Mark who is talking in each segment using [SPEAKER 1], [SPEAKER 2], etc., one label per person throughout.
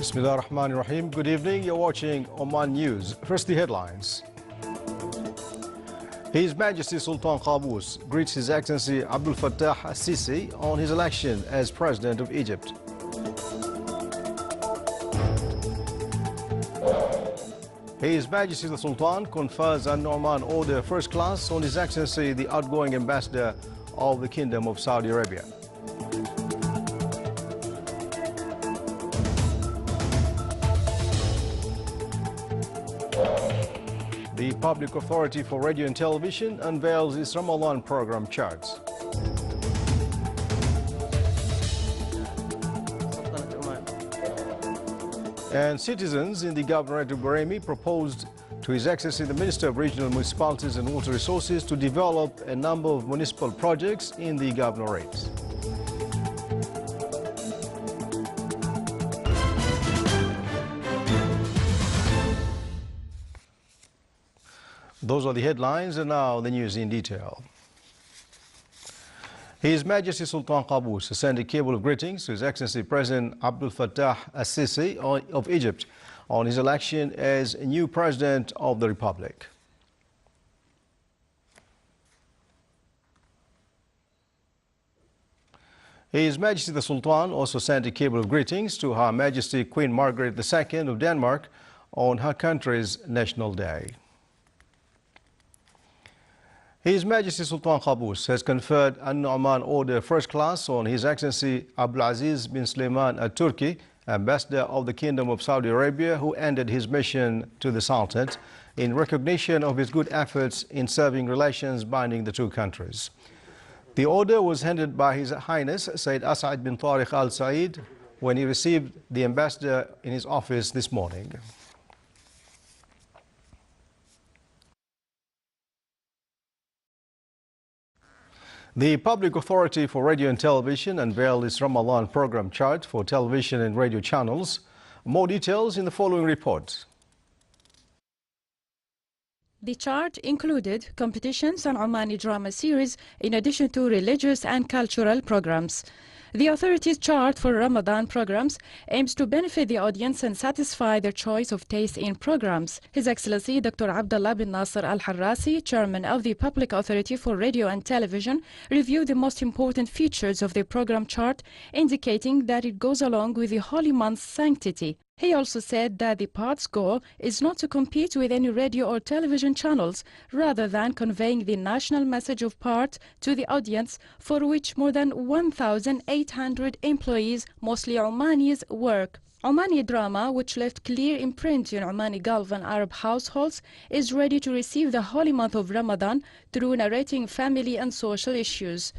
[SPEAKER 1] Bismillah ar-Rahman ar-Rahim. Good evening. You're watching Oman News. First, the headlines. His Majesty Sultan Qaboos greets His Excellency Abdul Fattah al-Sisi on his election as President of Egypt. His Majesty the Sultan confers an Oman Order First Class on His Excellency the outgoing Ambassador of the Kingdom of Saudi Arabia. The Public Authority for Radio and Television unveils its Ramadan program charts. And citizens in the Governorate of Baremi proposed to His Excellency the Minister of Regional Municipalities and Water Resources to develop a number of municipal projects in the Governorate. Those are the headlines, and now the news in detail. His Majesty Sultan Qaboos sent a cable of greetings to His Excellency President Abdul Fattah al-Sisi of Egypt on his election as a new President of the Republic. His Majesty the Sultan also sent a cable of greetings to Her Majesty Queen Margaret II of Denmark on her country's National Day. His Majesty Sultan Qaboos has conferred an Nu'man Order First Class on His Excellency Abdulaziz bin Sulaiman al-Turki, Ambassador of the Kingdom of Saudi Arabia, who ended his mission to the Sultanate in recognition of his good efforts in serving relations binding the two countries. The order was handed by His Highness Sayyid As'ad bin Tariq Al Said when he received the ambassador in his office this morning. The Public Authority for Radio and Television unveiled its Ramadan program chart for television and radio channels. More details in the following report.
[SPEAKER 2] The chart included competitions and Omani drama series in addition to religious and cultural programs. The authority's chart for Ramadan programs aims to benefit the audience and satisfy their choice of taste in programs. His Excellency Dr. Abdullah bin Nasser Al-Harrasi, Chairman of the Public Authority for Radio and Television, reviewed the most important features of the program chart, indicating that it goes along with the holy month's sanctity. He also said that the part's goal is not to compete with any radio or television channels, rather than conveying the national message of part to the audience, for which more than 1,800 employees, mostly Omanis, work. Omani drama, which left clear imprint in Omani Gulf and Arab households, is ready to receive the holy month of Ramadan through narrating family and social issues.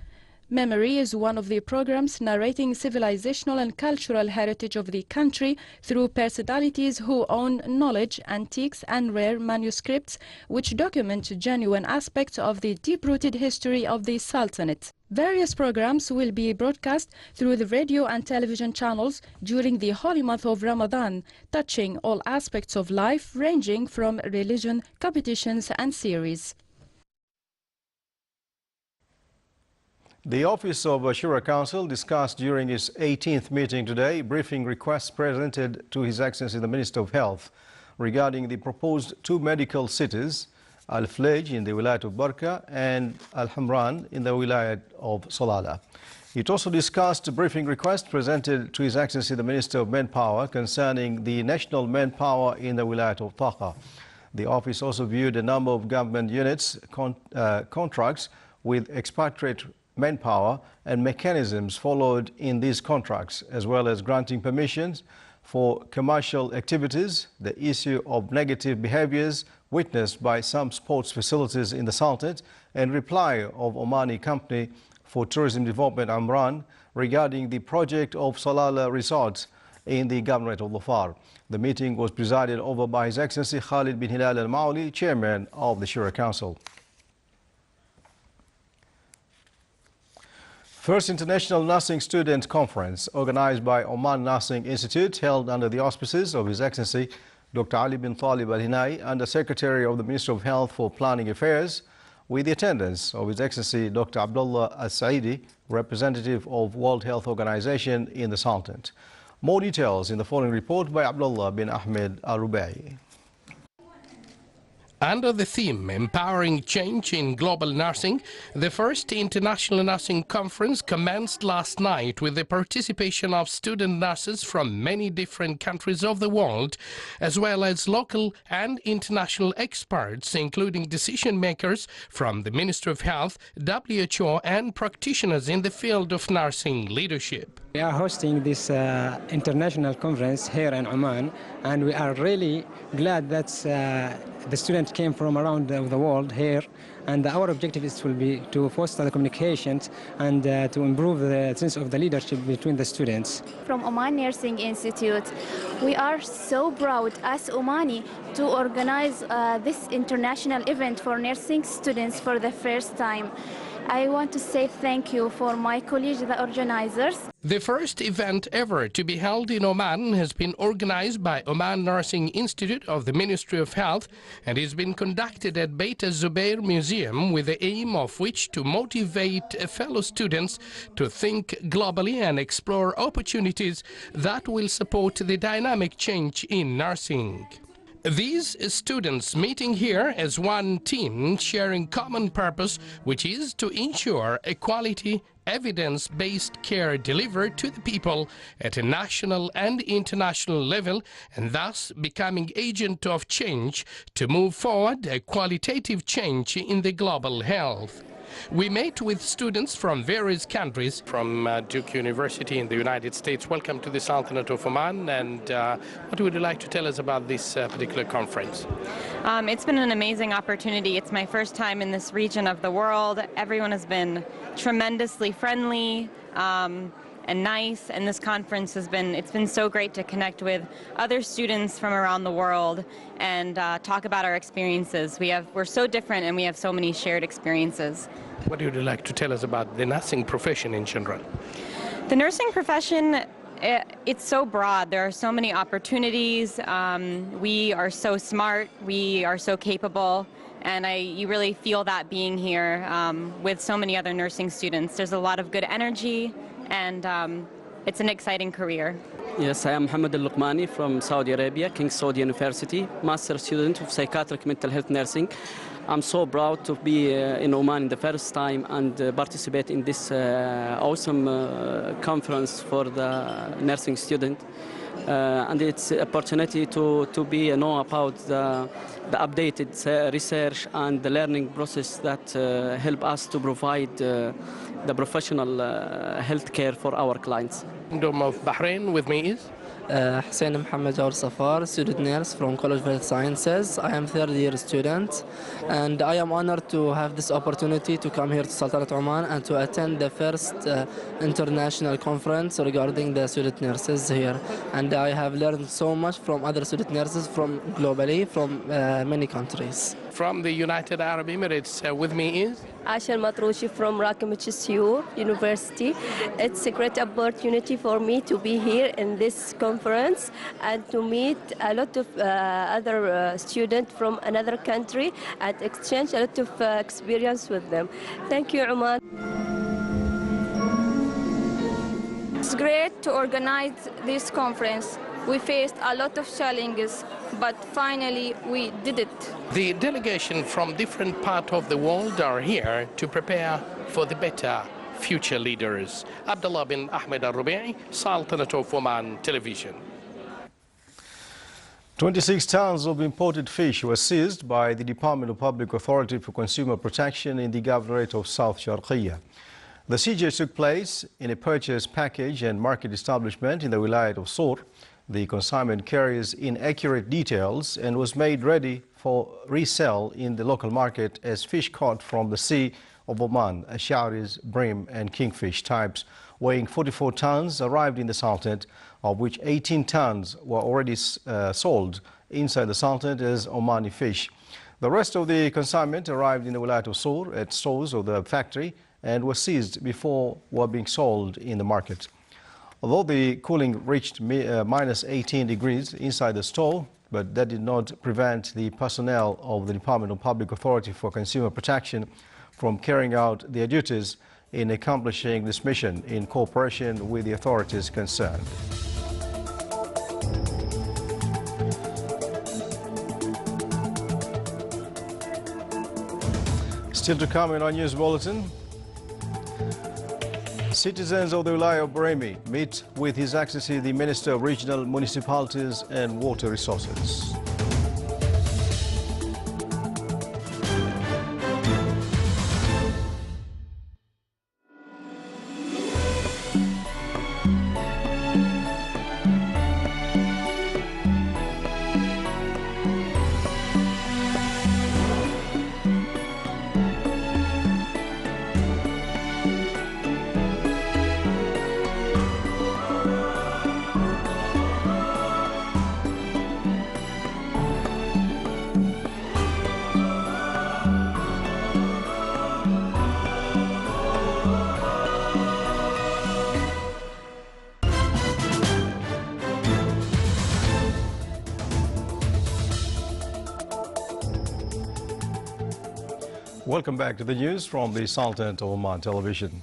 [SPEAKER 2] Memory is one of the programs narrating civilizational and cultural heritage of the country through personalities who own knowledge, antiques and rare manuscripts which document genuine aspects of the deep-rooted history of the Sultanate. Various programs will be broadcast through the radio and television channels during the holy month of Ramadan, touching all aspects of life ranging from religion, competitions and series.
[SPEAKER 1] The Office of Shura Council discussed during its 18th meeting today briefing requests presented to His Excellency the Minister of Health regarding the proposed two medical cities, Al-Flej in the Wilayat of Barka and Al-Hamran in the Wilayat of Salalah. It also discussed a briefing request presented to His Excellency the Minister of Manpower concerning the national manpower in the Wilayat of Taqa. The office also viewed a number of government units contracts with expatriate manpower and mechanisms followed in these contracts, as well as granting permissions for commercial activities, the issue of negative behaviors witnessed by some sports facilities in the Sultanate, and reply of Omani Company for Tourism Development Amran regarding the project of Salalah Resort in the Governorate of Dhofar. The meeting was presided over by His Excellency Khalid bin Hilal Al-Mauli, Chairman of the Shura Council. First International Nursing Student Conference, organized by Oman Nursing Institute, held under the auspices of His Excellency Dr. Ali bin Talib Al-Hinai, Under Secretary of the Ministry of Health for Planning Affairs, with the attendance of His Excellency Dr. Abdullah Al-Saidi, representative of World Health Organization in the Sultanate. More details in the following report by Abdullah bin Ahmed Al-Rubai.
[SPEAKER 3] Under the theme Empowering Change in Global Nursing, the first International Nursing Conference commenced last night with the participation of student nurses from many different countries of the world, as well as local and international experts, including decision makers from the Ministry of Health, WHO, and practitioners in the field of nursing leadership.
[SPEAKER 4] We are hosting this international conference here in Oman, and we are really glad that the students came from around the world here, and our objective will be to foster the communications and to improve the sense of the leadership between the students.
[SPEAKER 5] From Oman Nursing Institute, we are so proud as Omani to organize this international event for nursing students for the first time. I want to say thank you for my colleagues, the organizers.
[SPEAKER 3] The first event ever to be held in Oman has been organized by Oman Nursing Institute of the Ministry of Health and has been conducted at Beit al-Zubair Museum, with the aim of which to motivate fellow students to think globally and explore opportunities that will support the dynamic change in nursing. These students meeting here as one team, sharing common purpose, which is to ensure a quality, evidence-based care delivered to the people at a national and international level, and thus becoming agent of change to move forward a qualitative change in the global health. We met with students from various countries, from Duke University in the United States. Welcome to the Sultanate of Oman, and what would you like to tell us about this particular conference?
[SPEAKER 6] It's been an amazing opportunity. It's my first time in this region of the world. Everyone has been tremendously friendly and nice, and this conference it's been so great to connect with other students from around the world and talk about our experiences. We're so different and we have so many shared experiences.
[SPEAKER 3] What would you like to tell us about the nursing profession in general?
[SPEAKER 6] The nursing profession, it's so broad. There are so many opportunities. We are so smart. We are so capable. And you really feel that being here with so many other nursing students. There's a lot of good energy, and it's an exciting career.
[SPEAKER 7] Yes, I am Mohammed Al-Luqmani from Saudi Arabia, King Saud University, master student of psychiatric mental health nursing. I'm so proud to be in Oman in the first time and participate in this awesome conference for the nursing student. And it's an opportunity to know about the updated research and the learning process that help us to provide the professional health care for our clients.
[SPEAKER 3] Kingdom of Bahrain, with me is?
[SPEAKER 8] Hussein Mohammed Jawar Safar, student nurse from College of Health Sciences. I am third-year student, and I am honored to have this opportunity to come here to Sultanate Oman and to attend the first international conference regarding the student nurses here. And I have learned so much from other student nurses from globally, from many countries.
[SPEAKER 3] From the United Arab Emirates, with me is?
[SPEAKER 9] Asha Matrouchi from Rakim University. It's a great opportunity for me to be here in this conference and to meet a lot of other students from another country and exchange a lot of experience with them. Thank you, Oman.
[SPEAKER 5] It's great to organize this conference. We faced a lot of challenges, but finally we did it.
[SPEAKER 3] The delegation from different parts of the world are here to prepare for the better future leaders. Abdullah bin Ahmed Al-Rubai, Sultanate of Oman Television.
[SPEAKER 1] 26 tons of imported fish were seized by the Department of Public Authority for Consumer Protection in the Governorate of South Sharqiya. The seizure took place in a purchase package and market establishment in the Wilayat of Sur. The consignment carries inaccurate details and was made ready for resale in the local market as fish caught from the Sea of Oman, Ash'aris, bream and kingfish types weighing 44 tons arrived in the Sultanate, of which 18 tons were already sold inside the Sultanate as Omani fish. The rest of the consignment arrived in the Wilayat of Sur at stores of the factory and were seized before were being sold in the market. Although the cooling reached minus 18 degrees inside the store, but that did not prevent the personnel of the Department of Public Authority for Consumer Protection from carrying out their duties in accomplishing this mission in cooperation with the authorities concerned. Still to come in our news bulletin. Citizens of the Wilaya of Bremi meet with His Excellency the Minister of Regional Municipalities and Water Resources. Welcome back to the news from the Sultanate of Oman television.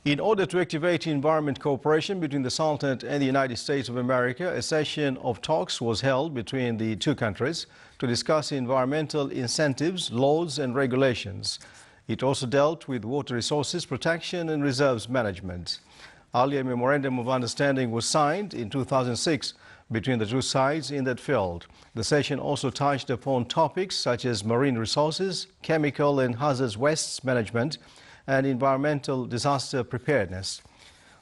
[SPEAKER 1] In order to activate environment cooperation between the Sultanate and the United States of America, a session of talks was held between the two countries to discuss environmental incentives, laws and regulations. It also dealt with water resources protection and reserves management. Earlier, a memorandum of understanding was signed in 2006 between the two sides in that field. The session also touched upon topics such as marine resources, chemical and hazardous wastes management, and environmental disaster preparedness.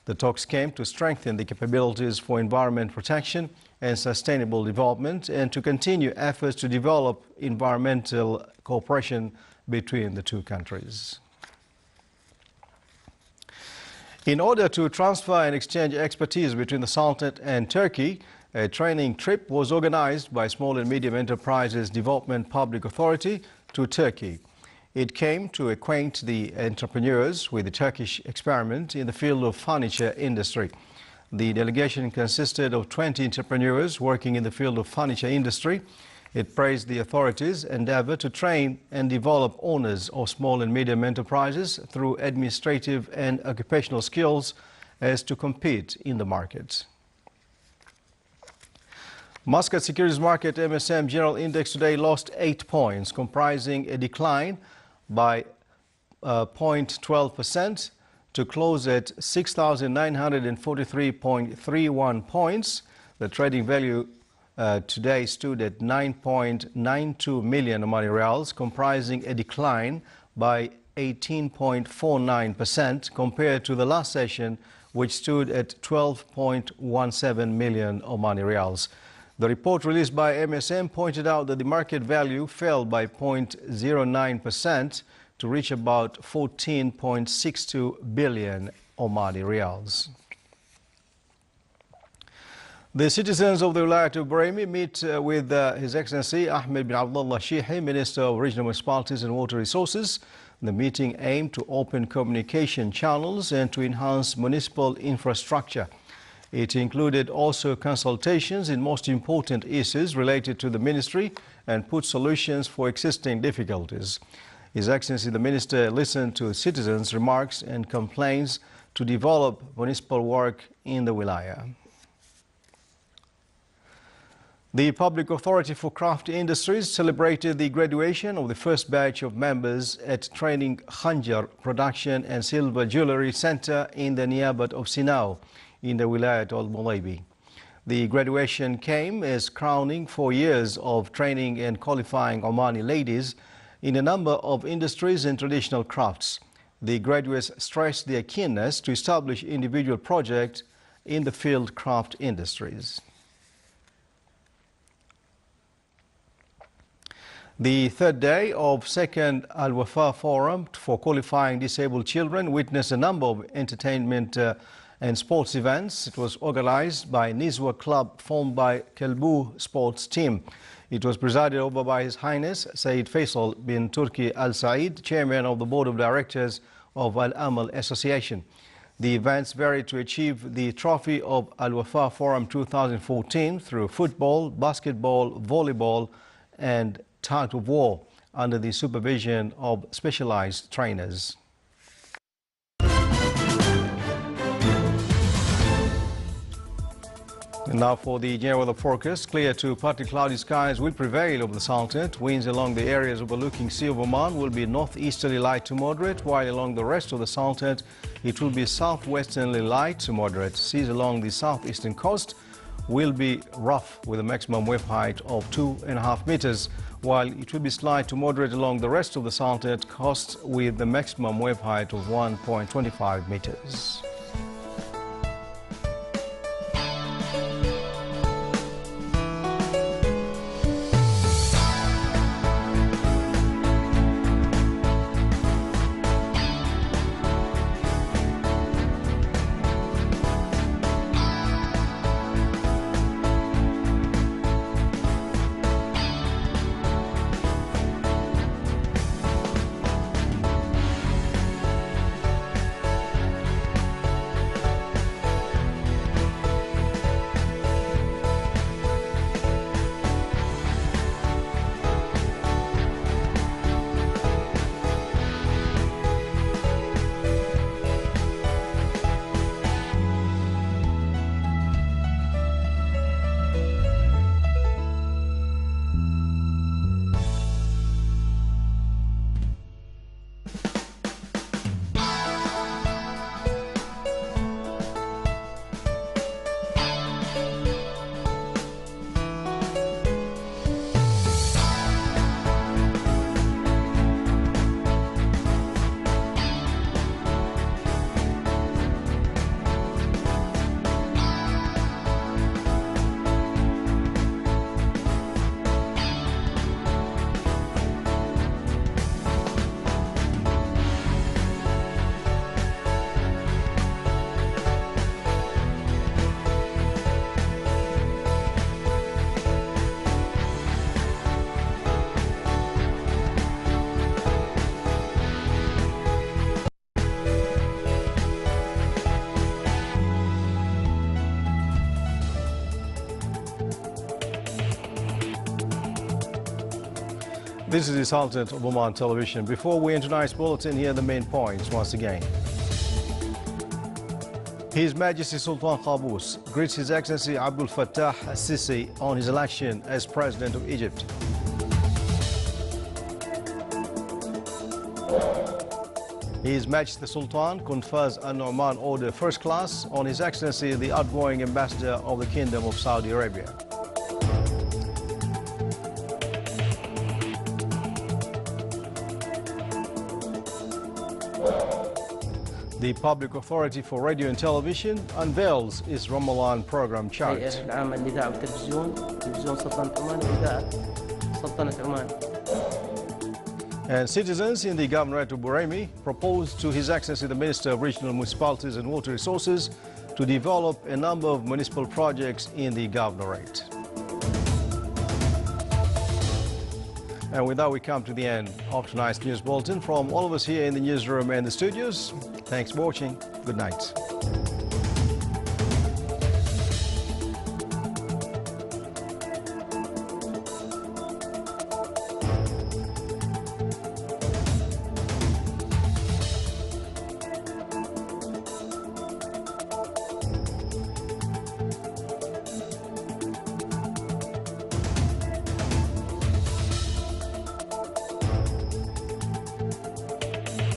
[SPEAKER 1] The talks came to strengthen the capabilities for environment protection and sustainable development and to continue efforts to develop environmental cooperation between the two countries. In order to transfer and exchange expertise between the Sultanate and Turkey, a training trip was organized by Small and Medium Enterprises Development Public Authority to Turkey. It came to acquaint the entrepreneurs with the Turkish experiment in the field of furniture industry. The delegation consisted of 20 entrepreneurs working in the field of furniture industry. It praised the authorities' endeavor to train and develop owners of small and medium enterprises through administrative and occupational skills as to compete in the market. Muscat Securities Market MSM General Index today lost 8 points, comprising a decline by 0.12% to close at 6,943.31 points. The trading value today stood at 9.92 million Omani Rials, comprising a decline by 18.49% compared to the last session, which stood at 12.17 million Omani Rials. The report released by MSM pointed out that the market value fell by 0.09% to reach about 14.62 billion Omani Rials. The citizens of the Wilayat of Bremi meet with His Excellency Ahmed bin Abdullah Shihi, Minister of Regional Municipalities and Water Resources. The meeting aimed to open communication channels and to enhance municipal infrastructure. It included also consultations in most important issues related to the ministry and put solutions for existing difficulties. His Excellency the Minister listened to citizens' remarks and complaints to develop municipal work in the Wilaya. The Public Authority for Craft Industries celebrated the graduation of the first batch of members at Training Khanjar Production and Silver Jewelry Center in the Niabat of Sinau in the Wilayat al-Mulaybi. The graduation came as crowning 4 years of training and qualifying Omani ladies in a number of industries and traditional crafts. The graduates stressed their keenness to establish individual projects in the field craft industries. The third day of second Al-Wafa Forum for qualifying disabled children witnessed a number of entertainment and sports events. It was organized by Nizwa Club, formed by Kalbu sports team. It was presided over by His Highness Sayyid Faisal bin Turki Al Said, Chairman of the Board of Directors of Al Amal Association. The events varied to achieve the trophy of Al-Wafa Forum 2014 through football, basketball, volleyball and tug of war under the supervision of specialized trainers. And now for the general weather forecast. Clear to partly cloudy skies will prevail over the Sultanate. Winds along the areas overlooking Sea of Oman will be northeasterly light to moderate, while along the rest of the Sultanate it will be southwesterly light to moderate. Seas along the southeastern coast will be rough with a maximum wave height of 2.5 meters, while it will be slight to moderate along the rest of the Sultanate coast with the maximum wave height of 1.25 meters. This is the Sultanate of Oman Television. Before we end tonight's bulletin, here are the main points once again. His Majesty Sultan Qaboos greets His Excellency Abdul Fattah al-Sisi on his election as President of Egypt. His Majesty the Sultan confers an Oman Order First Class on His Excellency the outgoing Ambassador of the Kingdom of Saudi Arabia. The Public Authority for Radio and Television unveils its Ramadan program chart. And citizens in the Governorate of Buraymi proposed to His Excellency the Minister of Regional Municipalities and Water Resources to develop a number of municipal projects in the Governorate. And with that, we come to the end of tonight's news bulletin. From all of us here in the newsroom and the studios, thanks for watching. Good night.